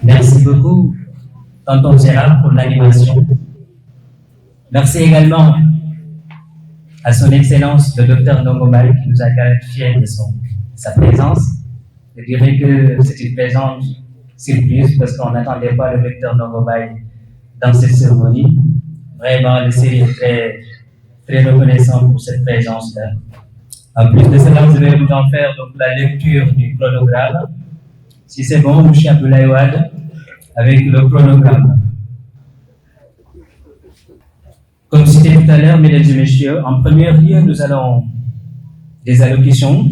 Merci beaucoup, tonton Gérard, pour l'animation. Merci également à son Excellence le Dr Nongomai qui nous a gratifié de sa présence. Je dirais que c'est une présence surprise parce qu'on n'attendait pas le Dr Nongomai dans cette cérémonie. Vraiment, le CERI est très, très reconnaissant pour cette présence-là. En plus de cela, je vais vous en faire donc, la lecture du chronogramme. Si c'est bon, M. Abdoulaye Wade, avec le chronogramme. Comme cité tout à l'heure, mesdames et messieurs, en premier lieu, nous allons des allocutions.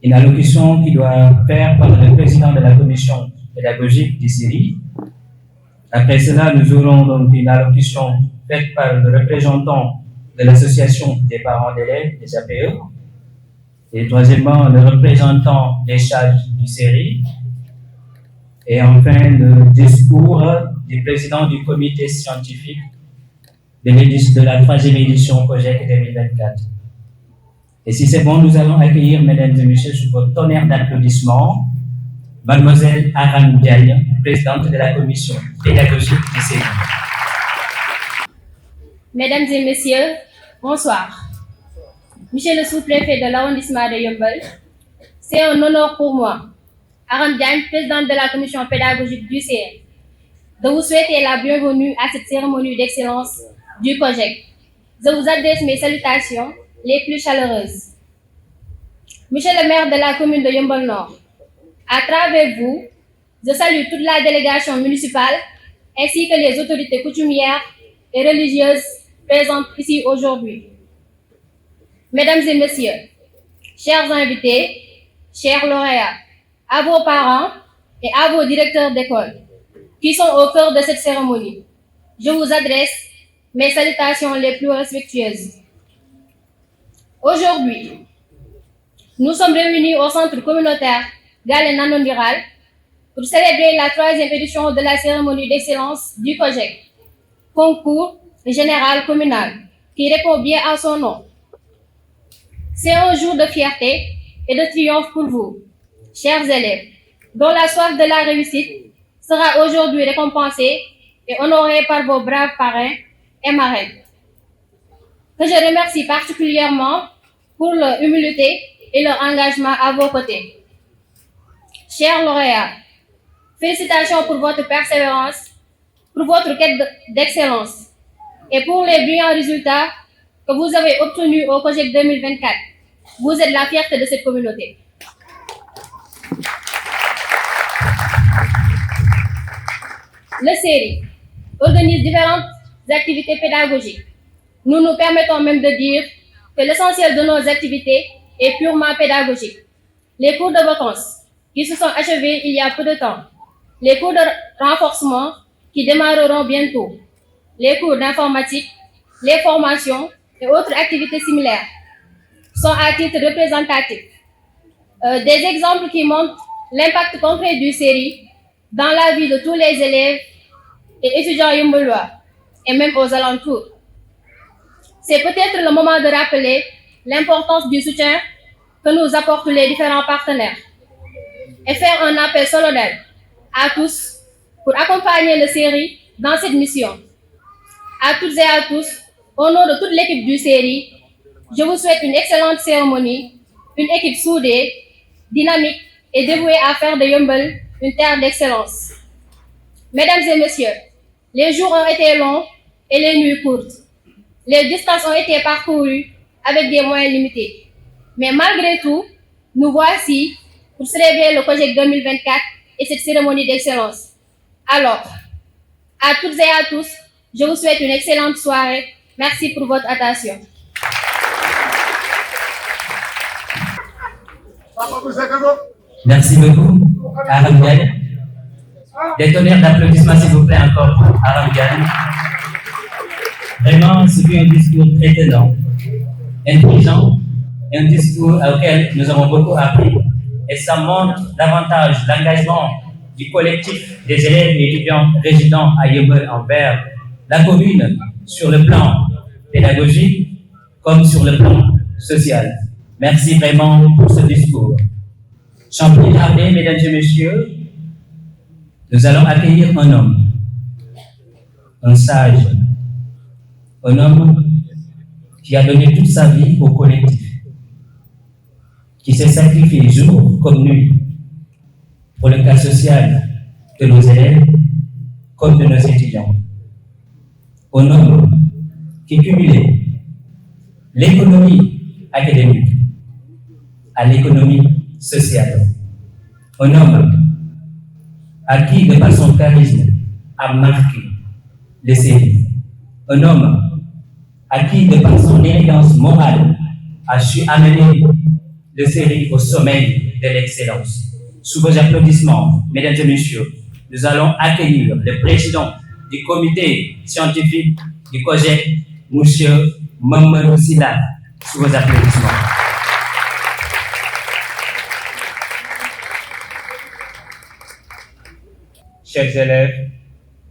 Une allocution qui doit faire par le président de la commission pédagogique du CERI. Après cela, nous aurons donc une allocution faite par le représentant de l'association des parents d'élèves, des APE. Et troisièmement, le représentant des charges du CERI. Et enfin, le discours du président du comité scientifique de la troisième édition COGEC 2024. Et si c'est bon, nous allons accueillir, mesdames et messieurs, sous votre tonnerre d'applaudissements, mademoiselle Aram Diagne, présidente de la commission pédagogique du CERI. Mesdames et messieurs, bonsoir. Monsieur le sous-préfet de l'arrondissement de Yeumbeul, c'est un honneur pour moi, Aram Diagne, présidente de la commission pédagogique du CERI, de vous souhaiter la bienvenue à cette cérémonie d'excellence du COGEC. Je vous adresse mes salutations les plus chaleureuses. Monsieur le maire de la commune de Yeumbeul Nord, à travers vous, je salue toute la délégation municipale ainsi que les autorités coutumières et religieuses présentes ici aujourd'hui. Mesdames et messieurs, chers invités, chers lauréats, à vos parents et à vos directeurs d'école qui sont au cœur de cette cérémonie, je vous adresse mes salutations les plus respectueuses. Aujourd'hui, nous sommes réunis au centre communautaire Galen Nanondiral pour célébrer la troisième édition de la cérémonie d'excellence du COGEC, concours général communal, qui répond bien à son nom. C'est un jour de fierté et de triomphe pour vous, chers élèves, dont la soif de la réussite sera aujourd'hui récompensée et honorée par vos braves parrains et marraines, que je remercie particulièrement pour leur humilité et leur engagement à vos côtés. Chers lauréats, félicitations pour votre persévérance, pour votre quête d'excellence et pour les brillants résultats que vous avez obtenus au COGEC 2024. Vous êtes la fierté de cette communauté. Le CERI organise différentes activités pédagogiques. Nous nous permettons même de dire que l'essentiel de nos activités est purement pédagogique. Les cours de vacances qui se sont achevés il y a peu de temps, les cours de renforcement qui démarreront bientôt, les cours d'informatique, les formations et autres activités similaires sont à titre représentatif. Des exemples qui montrent l'impact concret du CERI dans la vie de tous les élèves et étudiants yeumbeullois et même aux alentours. C'est peut-être le moment de rappeler l'importance du soutien que nous apportent les différents partenaires et faire un appel solennel à tous pour accompagner le CERI dans cette mission. À toutes et à tous, au nom de toute l'équipe du CERI, je vous souhaite une excellente cérémonie, une équipe soudée, dynamique et dévouée à faire de Yeumbeul une terre d'excellence. Mesdames et messieurs, les jours ont été longs et les nuits courtes. Les distances ont été parcourues avec des moyens limités. Mais malgré tout, nous voici pour célébrer le COGEC 2024 et cette cérémonie d'excellence. Alors, à toutes et à tous, je vous souhaite une excellente soirée. Merci pour votre attention. Merci beaucoup, Aram Diagne. Des tonnerres d'applaudissements, s'il vous plaît, encore pour Arambian. Vraiment, c'est un discours étonnant, intelligent, et un discours auquel nous avons beaucoup appris. Et ça montre davantage l'engagement du collectif des élèves et étudiants résidant à Yeumbeul envers la commune sur le plan pédagogique comme sur le plan social. Merci vraiment pour ce discours. Sans plus tarder, mesdames et messieurs, nous allons accueillir un homme, un sage, un homme qui a donné toute sa vie au collectif, qui s'est sacrifié jour comme nuit pour le cas social de nos élèves comme de nos étudiants. Un homme qui cumulait l'économie académique à l'économie sociale. Un homme à qui, de par son charisme, a marqué les séries. Un homme à qui, de par son élégance morale, a su amener le série au sommet de l'excellence. Sous vos applaudissements, mesdames et messieurs, nous allons accueillir le président du comité scientifique du COGEC, M. Mamadou Sylla, sous vos applaudissements. Chers élèves,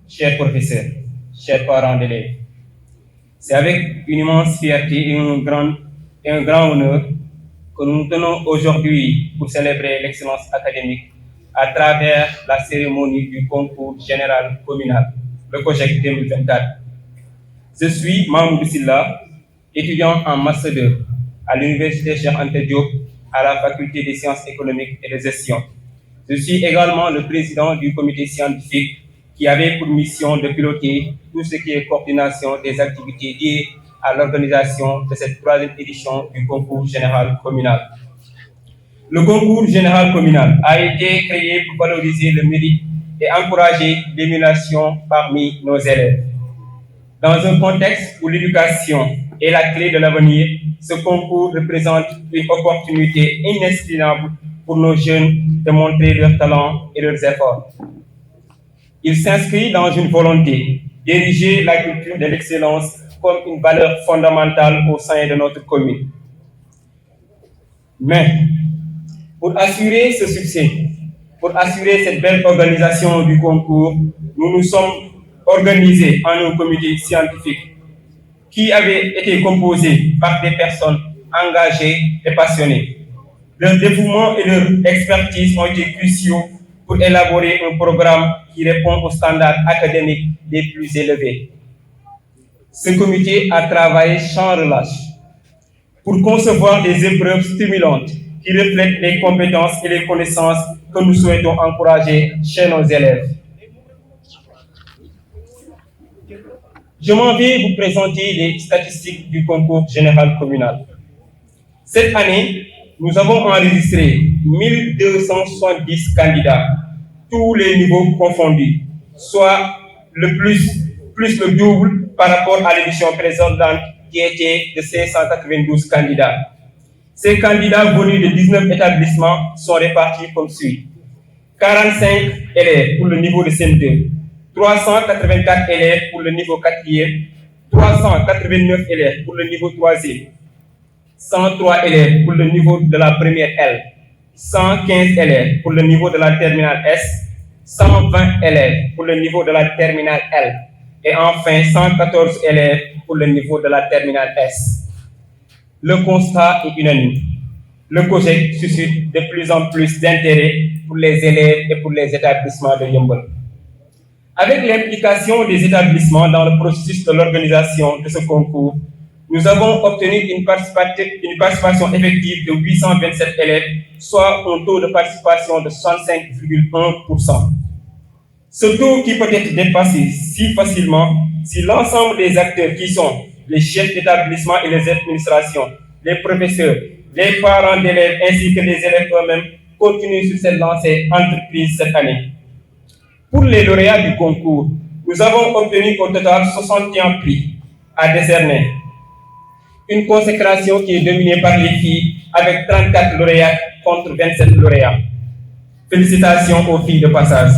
chers professeurs, chers parents d'élèves, c'est avec une immense fierté et un grand honneur que nous tenons aujourd'hui pour célébrer l'excellence académique à travers la cérémonie du concours général communal, le COGEC 2024. Je suis Mamadou Sylla, étudiant en Master 2 à l'Université Cheikh Anta Diop à la Faculté des sciences économiques et de gestion. Je suis également le président du comité scientifique qui avait pour mission de piloter tout ce qui est coordination des activités liées à l'organisation de cette troisième édition du concours général communal. Le concours général communal a été créé pour valoriser le mérite et encourager l'émulation parmi nos élèves. Dans un contexte où l'éducation est la clé de l'avenir, ce concours représente une opportunité inestimable pour nos jeunes de montrer leurs talents et leurs efforts. Il s'inscrit dans une volonté d'ériger la culture de l'excellence comme une valeur fondamentale au sein de notre commune. Mais pour assurer ce succès, pour assurer cette belle organisation du concours, nous nous sommes organisés en un comité scientifique qui avait été composé par des personnes engagées et passionnées. Leur dévouement et leur expertise ont été cruciaux pour élaborer un programme qui répond aux standards académiques les plus élevés. Ce comité a travaillé sans relâche pour concevoir des épreuves stimulantes qui reflètent les compétences et les connaissances que nous souhaitons encourager chez nos élèves. Je m'en vais vous présenter les statistiques du concours général communal. Cette année, nous avons enregistré 1270 candidats, tous les niveaux confondus, soit le plus le double par rapport à l'édition précédente qui était de 592 candidats. Ces candidats venus de 19 établissements sont répartis comme suit. 45 élèves pour le niveau de CM2, 384 élèves pour le niveau 4e, 389 élèves pour le niveau 3e, 103 élèves pour le niveau de la première L, 115 élèves pour le niveau de la terminale S, 120 élèves pour le niveau de la terminale L et enfin 114 élèves pour le niveau de la terminale S. Le constat est unanime. Le COGEC suscite de plus en plus d'intérêt pour les élèves et pour les établissements de Yeumbeul. Avec l'implication des établissements dans le processus de l'organisation de ce concours, nous avons obtenu une participation effective de 827 élèves, soit un taux de participation de 65,1%. Ce taux qui peut être dépassé si facilement si l'ensemble des acteurs qui sont les chefs d'établissement et les administrations, les professeurs, les parents d'élèves ainsi que les élèves eux-mêmes continuent sur cette lancée entreprise cette année. Pour les lauréats du concours, nous avons obtenu au total 61 prix à décerner. Une consécration qui est dominée par les filles avec 34 lauréats contre 27 lauréats. Félicitations aux filles de passage.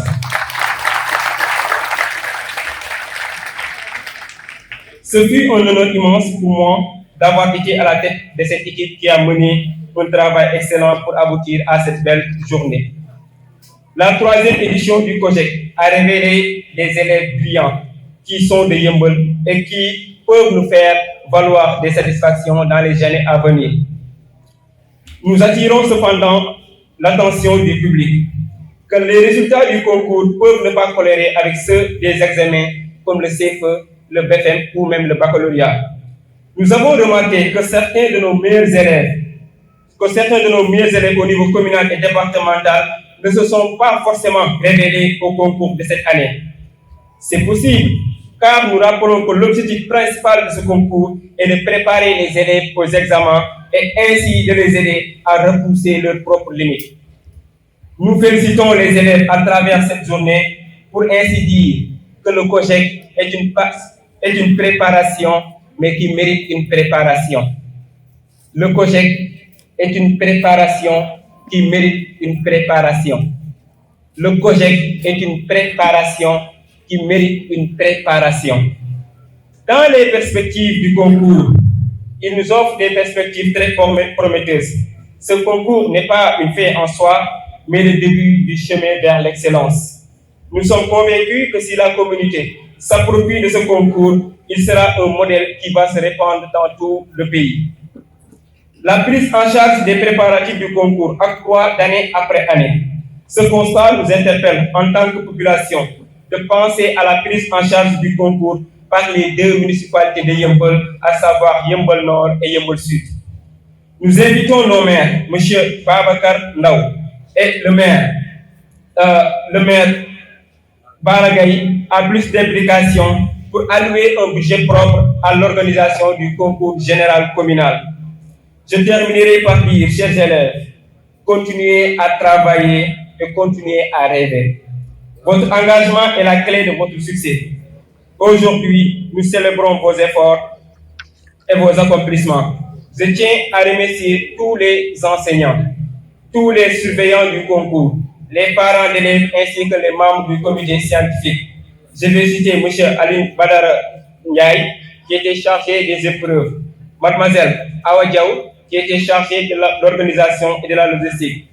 Ce fut un honneur immense pour moi d'avoir été à la tête de cette équipe qui a mené un travail excellent pour aboutir à cette belle journée. La troisième édition du COJEC a révélé des élèves brillants qui sont de Yeumbeul et qui peuvent nous faire valoir des satisfactions dans les années à venir. Nous attirons cependant l'attention du public que les résultats du concours peuvent ne pas coller avec ceux des examens comme le CFE, le BFM ou même le baccalauréat. Nous avons remarqué que certains de nos meilleurs élèves au niveau communal et départemental ne se sont pas forcément révélés au concours de cette année. C'est possible, car nous rappelons que l'objectif principal de ce concours est de préparer les élèves aux examens et ainsi de les aider à repousser leurs propres limites. Nous félicitons les élèves à travers cette journée pour ainsi dire que le COJEC est une préparation, mais qui mérite une préparation. Le COJEC est une préparation qui mérite une préparation. Le COJEC est une préparation qui mérite une préparation. Dans les perspectives du concours, il nous offre des perspectives très prometteuses. Ce concours n'est pas une fin en soi, mais le début du chemin vers l'excellence. Nous sommes convaincus que si la communauté s'approprie de ce concours, il sera un modèle qui va se répandre dans tout le pays. La prise en charge des préparatifs du concours accroît d'année après année. Ce constat nous interpelle en tant que population de penser à la prise en charge du concours par les deux municipalités de Yeumbeul, à savoir Yeumbeul Nord et Yeumbeul Sud. Nous invitons nos maires, M. Babacar Ndaw et le maire Baragay, à plus d'implication pour allouer un budget propre à l'organisation du concours général communal. Je terminerai par dire, chers élèves, continuez à travailler et continuez à rêver. Votre engagement est la clé de votre succès. Aujourd'hui, nous célébrons vos efforts et vos accomplissements. Je tiens à remercier tous les enseignants, tous les surveillants du concours, les parents d'élèves ainsi que les membres du comité scientifique. Je vais citer M. Aline Badara Ndiaye, qui était chargé des épreuves, Mademoiselle Awa Diaw, qui était chargée de l'organisation et de la logistique,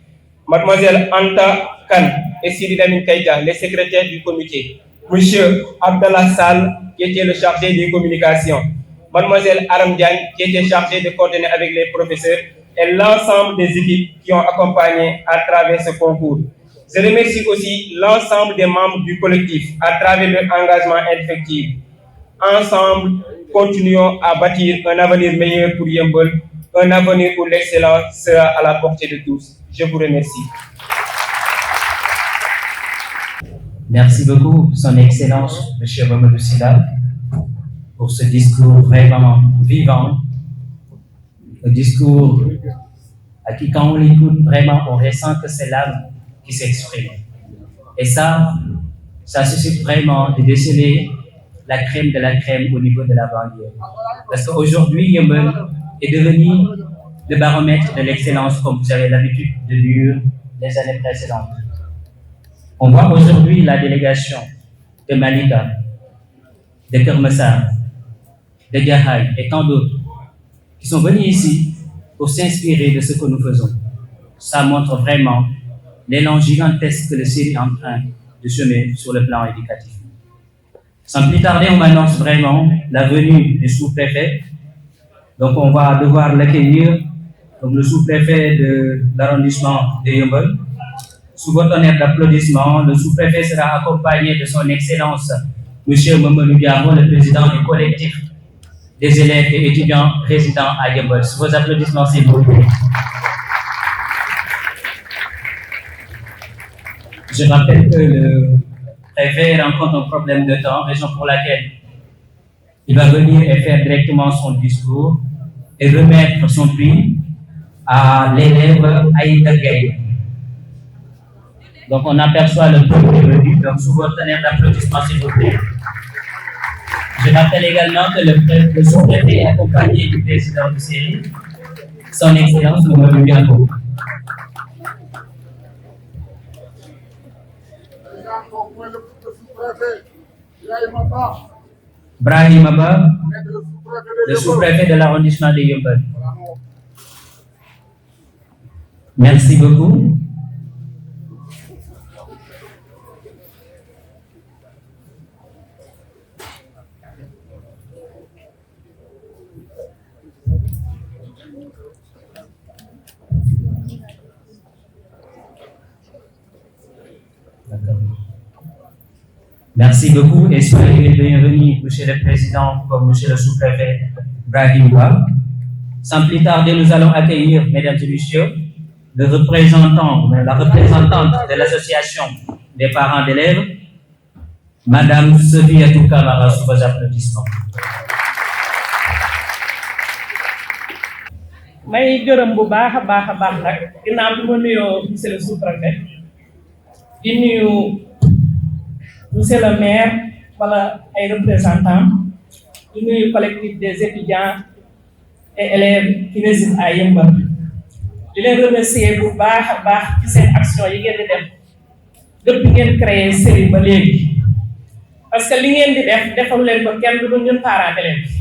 Mademoiselle Anta Khan et Sidi Lamine Keïta, les secrétaires du comité, M. Abdallah Sall, qui était le chargé des communications, Mademoiselle Aram Diagne, qui était chargée de coordonner avec les professeurs, et l'ensemble des équipes qui ont accompagné à travers ce concours. Je remercie aussi l'ensemble des membres du collectif à travers leur engagement indéfectible. Ensemble, continuons à bâtir un avenir meilleur pour Yeumbeul, un avenir où l'excellence sera à la portée de tous. Je vous remercie. Merci beaucoup, Son Excellence, M. Mamadou Sylla, pour ce discours vraiment vivant, un discours à qui, quand on l'écoute, vraiment, on ressent que c'est l'âme qui s'exprime. Et ça suscite vraiment de déceler la crème de la crème au niveau de la banlieue. Parce qu'aujourd'hui, Yeumbeul est devenu le baromètre de l'excellence, comme vous avez l'habitude de dire les années précédentes. On voit aujourd'hui la délégation de Malika, de Keur Massar, de Jaxaay et tant d'autres qui sont venus ici pour s'inspirer de ce que nous faisons. Ça montre vraiment l'élan gigantesque que le CERI est en train de semer sur le plan éducatif. Sans plus tarder, on m'annonce vraiment la venue du sous-préfet. Donc on va devoir l'accueillir comme le sous-préfet de l'arrondissement de Yeumbeul. Sous votre honneur d'applaudissements, le sous-préfet sera accompagné de son Excellence, M. Mamadou Diabo, le président du collectif des élèves et étudiants résidents à Yeumbeul. Sous vos applaudissements, s'il vous plaît. Je rappelle que le préfet rencontre un problème de temps, raison pour laquelle il va venir et faire directement son discours et remettre son prix à l'élève Aïda Gaye. Donc on aperçoit le premier venu, donc sous votre honneur d'applaudissements, s'il vous plaît. Je rappelle également que le sous-préfet est accompagné du président du CERI, son Excellence Mamadou Diabo. Brahim Abba, le sous-préfet de l'arrondissement de Yeumbeul. Merci beaucoup. Merci beaucoup et soyez les bienvenus, Monsieur le Président, comme Monsieur le Sous-préfet Brahim Ba. Sans plus tarder, nous allons accueillir, Mesdames et Messieurs, la représentante de l'Association des parents d'élèves, Madame Sofiatou Camara, sous vos applaudissements. may gërëm bu baax a baax nag ginnaaw bi ma nuyoo monsieur le sous-préfet di nuyu monsieur le maire wala ay représentants di nuyu collectif des étudiants et élèves qui résident à Yeumbeul di leen remercier bu baax a baax ci seen action yi ngeen di def depuis ngeen créé série ba léegi parce que li ngeen di def defalu leen ko kenn du ñun parents d'élèves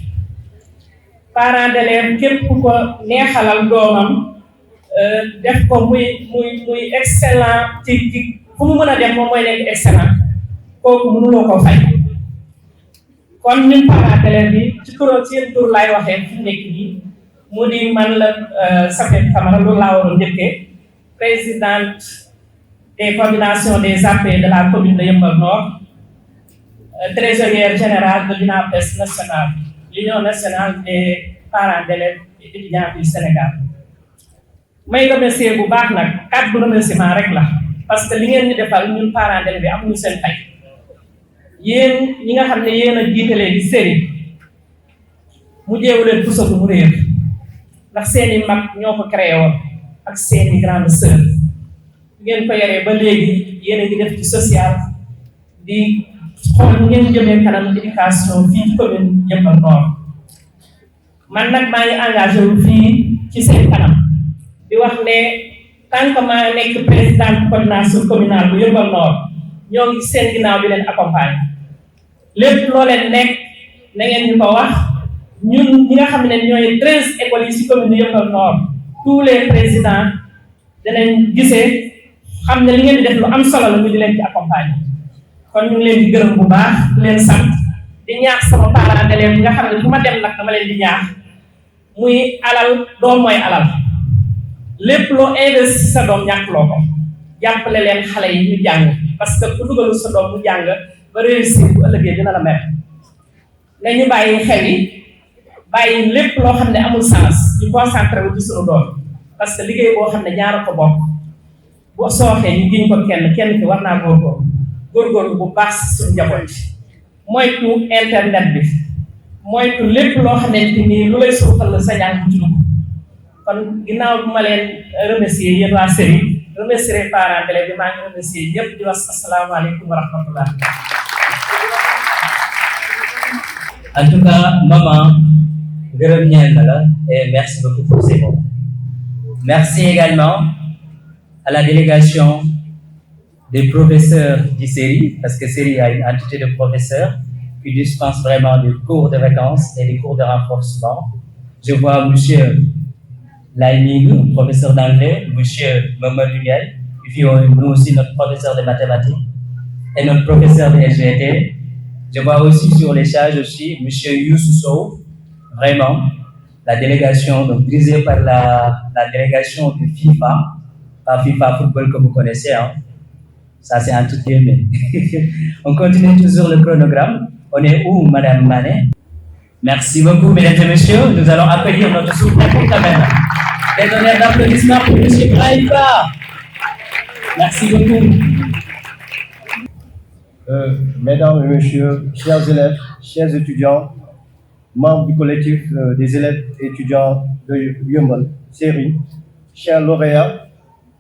parents d'élèves képp ku ko neexalal doomam def ko muy excellent ci fu mu mën a dem moom mooy nekk excellent kooku mënuloo ko fay kon ñun parents d'élèves bi ci turam seen tur laay waxee fi mu nekk nii mu di man la Safet Camara loolu laa waroon njëkkee présidente des coordinations des AP de la commune de Yeumbeul Nord trésorière générale de l'UNAPES nationale l'Union nationale des parents d'élèves et étudiants du Sénégal may remercier bu baax nag kàddu remerciement rek la parce que li ngeen ñu defal ñun parents d'élèves bi amuñu seen fay yéen ñi nga xam ne yéen a jiitalee di série mu jéewu leen puso bu mu réer ndax seeni mag ñoo ko créé woon ak seeni grande sœur ngeen ko yoree ba léegi yéen a ngi def ci social di xool ngeen jëmee kanam éducation fii ci commune Yeumbeul Nord man nag maa ngi engagé wu fii ci seen kanam di wax ne tant que maa nekk présidente coordination communale bu Yeumbeul Nord ñoo ngi seen ginnaaw di leen accompagner lépp loo leen nekk na ngeen ñu ko wax ñun ñi nga xam ne ñooy 13 écoles yi ci commune Yeumbeul Nord tous les présidents danañ gisee xam ne li ngeen di def lu am solo la ñu di leen ci accompagner kon ñu ngi leen di gërëm bu baax di leen sant di ñaax sama parents d'élèves nga xam ne fu ma dem nag dama leen di ñaax muy alal doom mooy alal lépp loo investi sa doom ñàkkloo ko jàppale leen xale yi ñu jàng parce que ku dugalul sa doom mu jàng ba réussir bu ëllëgee dina la mer nañu bàyyi xel yi bàyyi lépp loo xam ne amul sens ñu concentré wu ci suñu doom parce que liggéey boo xam ne ñaar ko bokk bu sooxee ñu giñ ko kenn ki war naa góorgóorlu bu baax suñu njaboot moytu internet bi moytu lépp loo xamante ni lu lay suuxal sa jàng ci dugg kon ginnaaw bu ma leen remercier yéen waa série remercier parents d'élèves bi maa ngi remercier ñëpp di wax asalaamaaleykum wa rahmatullah. En tout cas, maman, gërëm ñeel na la et merci beaucoup pour ces mots. Merci également à la délégation des professeurs du série, parce que série a une entité de professeurs qui dispensent vraiment des cours de vacances et des cours de renforcement. Je vois monsieur Laïnig, professeur d'anglais, monsieur Mamadou Ndiaye, et puis nous aussi notre professeur de mathématiques et notre professeur de SVT. Je vois aussi sur les charges aussi monsieur Youssou Sow, vraiment la délégation donc dirigée par la délégation de FIFA, pas FIFA football que vous connaissez, hein. Ça c'est un tout guillemets. On continue toujours le chronogramme. On est où, Madame Manet? Merci beaucoup, mesdames et messieurs. Nous allons accueillir notre sous-préfet quand même. Des honneurs d'applaudissements pour monsieur Brahim Ba. Merci beaucoup. Mesdames et messieurs, chers élèves, chers étudiants, membres du collectif des élèves et étudiants de Yeumbeul série, chers lauréats,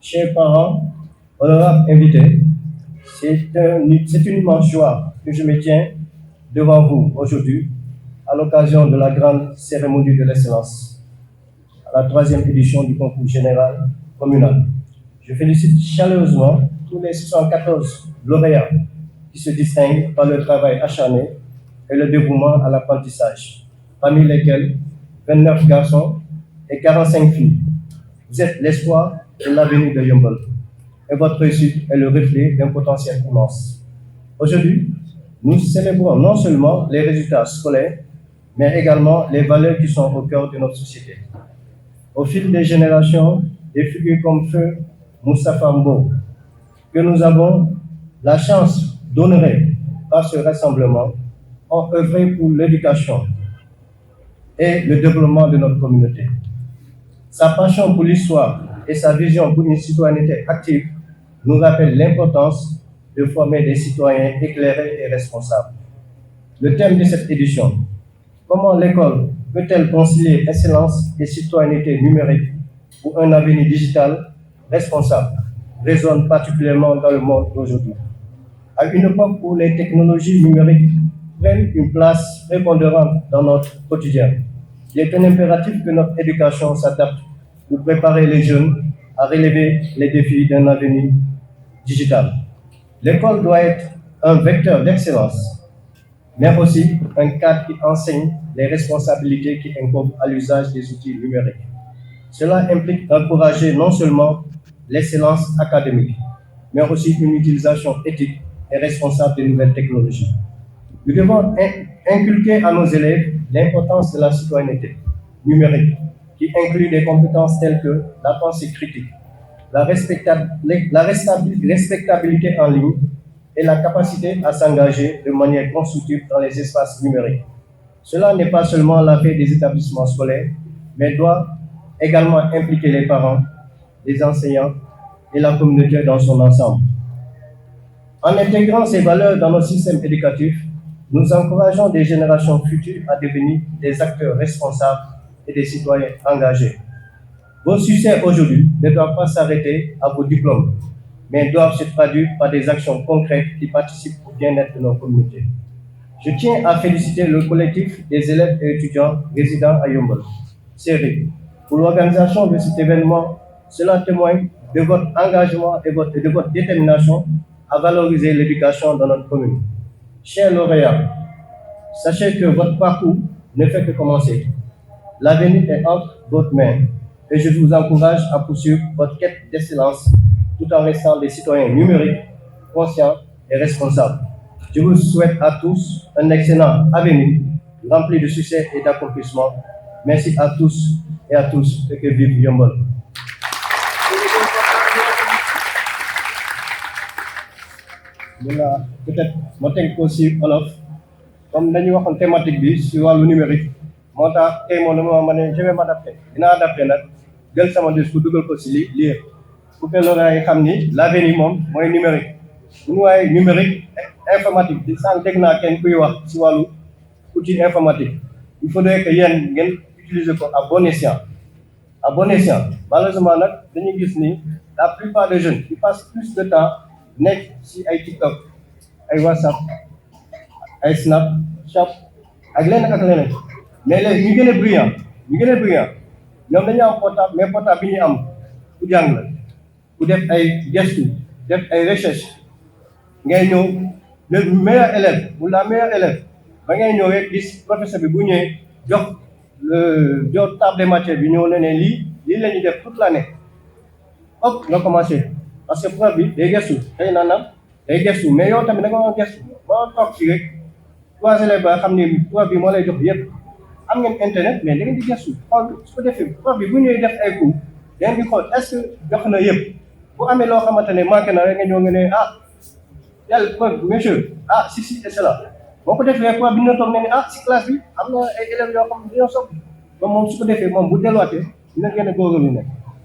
chers parents, honorables invités, c'est une immense joie que je me tiens devant vous aujourd'hui à l'occasion de la grande cérémonie de l'excellence, à la 3e édition du concours général communal. Je félicite chaleureusement tous les 74 lauréats qui se distinguent par leur travail acharné et le dévouement à l'apprentissage, parmi lesquels 29 garçons et 45 filles. Vous êtes l'espoir et l'avenir de Yeumbeul, et votre réussite est le reflet d'un potentiel immense. Aujourd'hui, nous célébrons non seulement les résultats scolaires, mais également les valeurs qui sont au cœur de notre société. Au fil des générations, des figures comme Feu Moustapha Mbow, que nous avons la chance d'honorer par ce rassemblement, ont œuvré pour l'éducation et le développement de notre communauté. Sa passion pour l'histoire et sa vision pour une citoyenneté active nous rappellent l'importance de former des citoyens éclairés et responsables. Le thème de cette édition: comment l'école peut-elle concilier excellence et citoyenneté numérique pour un avenir digital responsable, résonne particulièrement dans le monde d'aujourd'hui. À une époque où les technologies numériques prennent une place prépondérante dans notre quotidien, il est un impératif que notre éducation s'adapte pour préparer les jeunes à relever les défis d'un avenir digital. L'école doit être un vecteur d'excellence, mais aussi un cadre qui enseigne les responsabilités qui incombent à l'usage des outils numériques. Cela implique d'encourager non seulement l'excellence académique, mais aussi une utilisation éthique et responsable des nouvelles technologies. Nous devons inculquer à nos élèves l'importance de la citoyenneté numérique, qui inclut des compétences telles que la pensée critique, la respectabilité en ligne et la capacité à s'engager de manière constructive dans les espaces numériques. Cela n'est pas seulement l'affaire des établissements scolaires, mais doit également impliquer les parents, les enseignants et la communauté dans son ensemble. En intégrant ces valeurs dans notre système éducatif, nous encourageons des générations futures à devenir des acteurs responsables et des citoyens engagés. Vos succès aujourd'hui ne doivent pas s'arrêter à vos diplômes, mais doivent se traduire par des actions concrètes qui participent au bien-être de nos communautés. Je tiens à féliciter le collectif des élèves et étudiants résidant à Yeumbeul, Séri, pour l'organisation de cet événement. Cela témoigne de votre engagement et de votre détermination à valoriser l'éducation dans notre commune. Chers lauréats, sachez que votre parcours ne fait que commencer. L'avenir est entre votre mains et je vous encourage à poursuivre votre quête d'excellence tout en restant des citoyens numériques, conscients et responsables. Je vous souhaite à tous un excellent avenir rempli de succès et d'accomplissement. Merci à tous et à tous et que vive Yeumbeul. Voilà, peut-être ma tënk ko si wolof comme dañuy waxoon thématique bi si wàllu numérique moo tax tey moom dama ma ne je vais m'adapter dinaa adapté nag jël sama discours dugal ko si lii pour que loolu yi xam ni l'avenir moom mooy numérique bu ñu waaye numérique informatique di sànq dégg naa kenn kuy wax si wàllu outil informatique il faudrait que yéen ngeen utiliser ko à bon escient malheureusement nag dañuy gis ni la plupart des jeunes qui passent plus de temps nekk si ay TikTok ay WhatsApp ay Snapchat ak leneen mais léegi ñu gën a brillant ñoom dañu am portable mais portable bi ñuy am ku jàng la ku def ay gestu def ay recherche ngay ñëw le meilleur élève ou la meilleure élève ba ngay ñëwee gis professeur bi bu ñëwee jox table de matière bi ñëw ne lii la ñuy def toute l'année hop nga commencé parce que prof bi day gestu xëy na day gestu mais yow tamit da nga war a gestu boo toog fii rek trois élèves ba xam ni prof bi moo lay jox yëpp am ngeen internet mais da ngeen di gestu xool su ko defee prof bi bu ñëwee def ay cours da ngeen di xool est-ce que jox na yëpp bu amee loo xamante ne manqué na rek nga ñëw nga ne tel prof monsieur si et cela boo ko defee prof bi dina toog ne si classe bi am na ay élèves yoo xam ne dañoo sopp ba moom su ko defee moom bu delluwaatee dina gën a góorgóorlu ne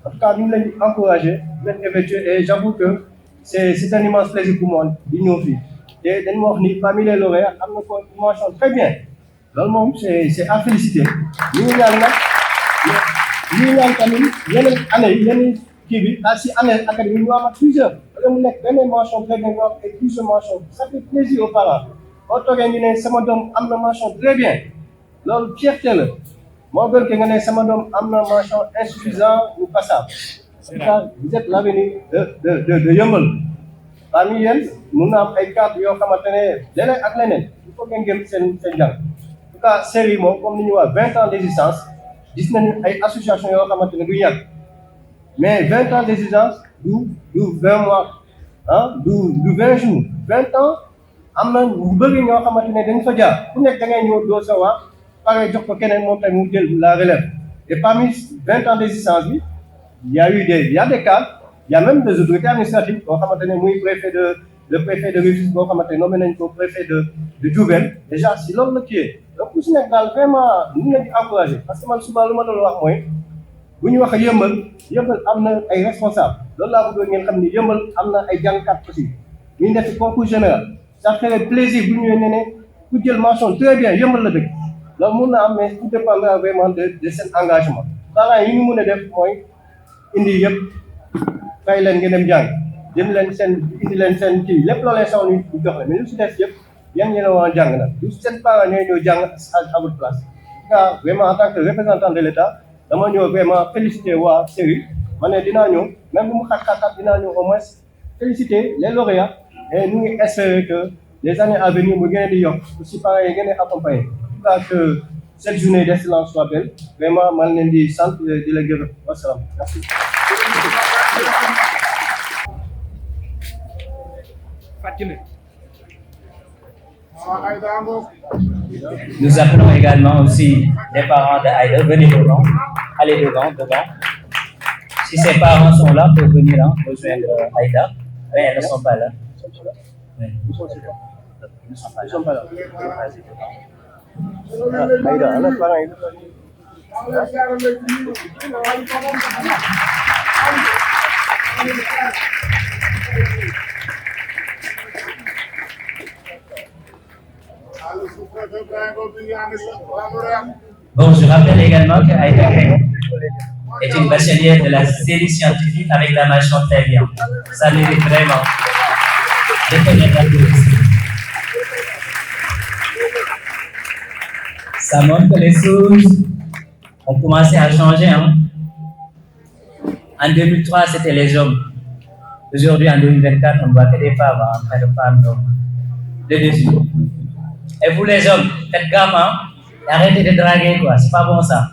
en tout cas ñu ngi leen di encouragé leen évaluer et j'avoue que c'est un immense plaisir pour moi di ñëw fii te dañu ma wax ni parmi les lauréats am na ko mention très bien loolu moom c'est à féliciter ñu ngi ñaan tamit yeneen année yi yeneen kii bi si année académique ñu amat plusieurs wala mu nekk benn mention très bien et plusieurs mentions ça fait plaisir aux parents boo toogee ñu ne sama doom am na mention très bien loolu fierté la moo gën que nga ne sama doom am na mention insuffisant ou passable. En tout cas, vous êtes l'avenir de Yeumbeul parmi yéen mun na am ay cadres yoo xamante ne leneen ak leneen il faut ngeen gëm seen jàng en tout cas série moom comme ni ñu wax 20 ans d'existence gis nañu ay association yoo xamante ne du yàgg mais 20 ans d'existence du 20 mois ah du 20 jours 20 ans am na ñu bëri ñoo xamante ne dañ fa jaar ku nekk da ngay ñëw doo sa wax pare jox ko keneen moom tamit mu jël la relève et parmi 20 ans d'existence bi il y a des cas il y a même des autorités administratives boo xamante ne muy le préfet de Rufisque boo xamante ne nommé nañ ko préfet de Diourbel déjà si loolu la kiyee donc ku si nekk daal vraiment ñu leen di encourager parce que man souvent lu ma doon wax mooy bu ñu wax yëmbal am na ay responsable loolu laa bëgg ngeen xam ni yëmbal am na ay jàngkat aussi ñu def concours général ça fait plaisir bu ñu ne ku jël mention très bien yëmbal la dëkk loolu mun na am mais tout dépendra vraiment de seen engagement parents yi ñu mun a def mooy indi yëpp fay leen ngeen dem jàng jëm leen indi leen seen kii lépp loo leen soxla ñu jox la mais lu si des yëpp yéen ñi la war a jàng nag du seen parents ñooy ñëw jàng à votre place en tout cas vraiment en tant que représentant de l'État dama ñëw vraiment féliciter waa série ma ne dinaa ñëw même bu mu xat-xat dinaa ñëw au moins féliciter les lauréats et ñu ngi espérer que les années à venir mu gën a di yokk aussi parents yi gën a accompagner en tout cas que cette journée d'excellence soit belle vraiment maa ngi leen di sant di la gërëm wasalaam merci. Nous appelons également aussi les parents d'Aïda. Venez devant, allez devant. Si ses parents sont là, pour venir rejoindre Aïda. Oui, elles ne sont pas là. Oui. Ils sont pas là. Aïda, alors pareil. Bon, je rappelle également que Aïda est une bachelière de la série scientifique avec la mention très bien. Ça mérite vraiment de connaître la police. Ça montre que les choses ont commencé à changer. En 2003, c'était les hommes. Aujourd'hui, en 2024, on voit que des femmes en train de prendre le dessus. Et vous les hommes, faites gaffe, arrêtez de draguer, quoi. C'est pas bon ça.